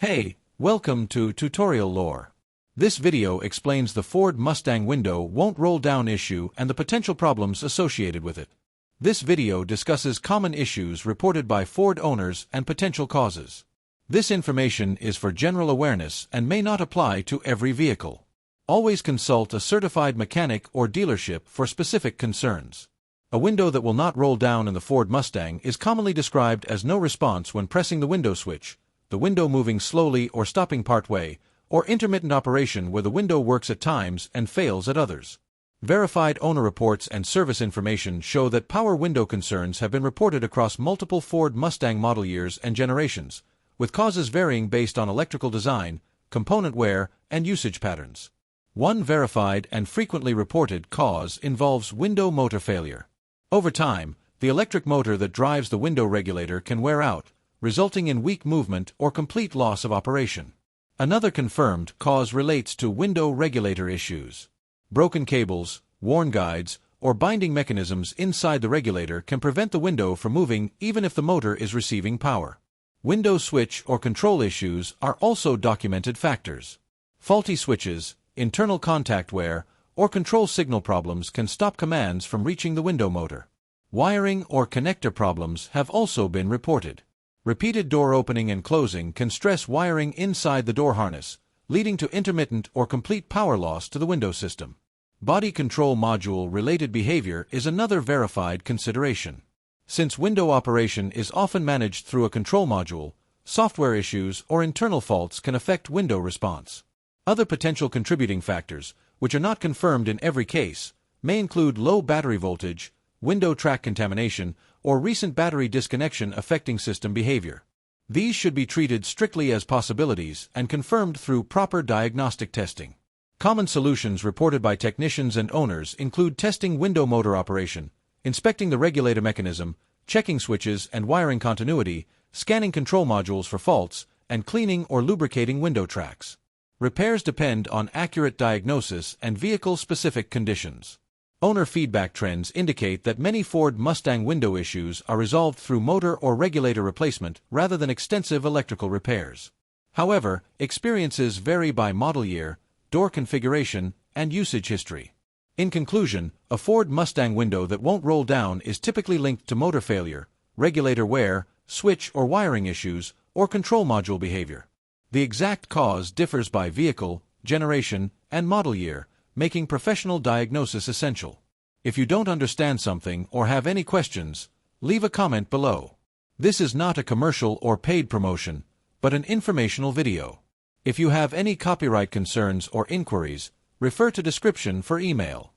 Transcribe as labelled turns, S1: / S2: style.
S1: Hey, welcome to Tutorial Lore. This video explains the Ford Mustang window won't roll down issue and the potential problems associated with it. This video discusses common issues reported by Ford owners and potential causes. This information is for general awareness and may not apply to every vehicle. Always consult a certified mechanic or dealership for specific concerns. A window that will not roll down in the Ford Mustang is commonly described as no response when pressing the window switch, the window moving slowly or stopping partway, or intermittent operation where the window works at times and fails at others. Verified owner reports and service information show that power window concerns have been reported across multiple Ford Mustang model years and generations, with causes varying based on electrical design, component wear, and usage patterns. One verified and frequently reported cause involves window motor failure. Over time, the electric motor that drives the window regulator can wear out, resulting in weak movement or complete loss of operation. Another confirmed cause relates to window regulator issues. Broken cables, worn guides, or binding mechanisms inside the regulator can prevent the window from moving even if the motor is receiving power. Window switch or control issues are also documented factors. Faulty switches, internal contact wear, or control signal problems can stop commands from reaching the window motor. Wiring or connector problems have also been reported. Repeated door opening and closing can stress wiring inside the door harness, leading to intermittent or complete power loss to the window system. Body control module-related behavior is another verified consideration. Since window operation is often managed through a control module, software issues or internal faults can affect window response. Other potential contributing factors, which are not confirmed in every case, may include low battery voltage, window track contamination, or recent battery disconnection affecting system behavior. These should be treated strictly as possibilities and confirmed through proper diagnostic testing. Common solutions reported by technicians and owners include testing window motor operation, inspecting the regulator mechanism, checking switches and wiring continuity, scanning control modules for faults, and cleaning or lubricating window tracks. Repairs depend on accurate diagnosis and vehicle-specific conditions. Owner feedback trends indicate that many Ford Mustang window issues are resolved through motor or regulator replacement rather than extensive electrical repairs. However, experiences vary by model year, door configuration, and usage history. In conclusion, a Ford Mustang window that won't roll down is typically linked to motor failure, regulator wear, switch or wiring issues, or control module behavior. The exact cause differs by vehicle, generation, and model year, making professional diagnosis essential. If you don't understand something or have any questions, leave a comment below. This is not a commercial or paid promotion, but an informational video. If you have any copyright concerns or inquiries, refer to description for email.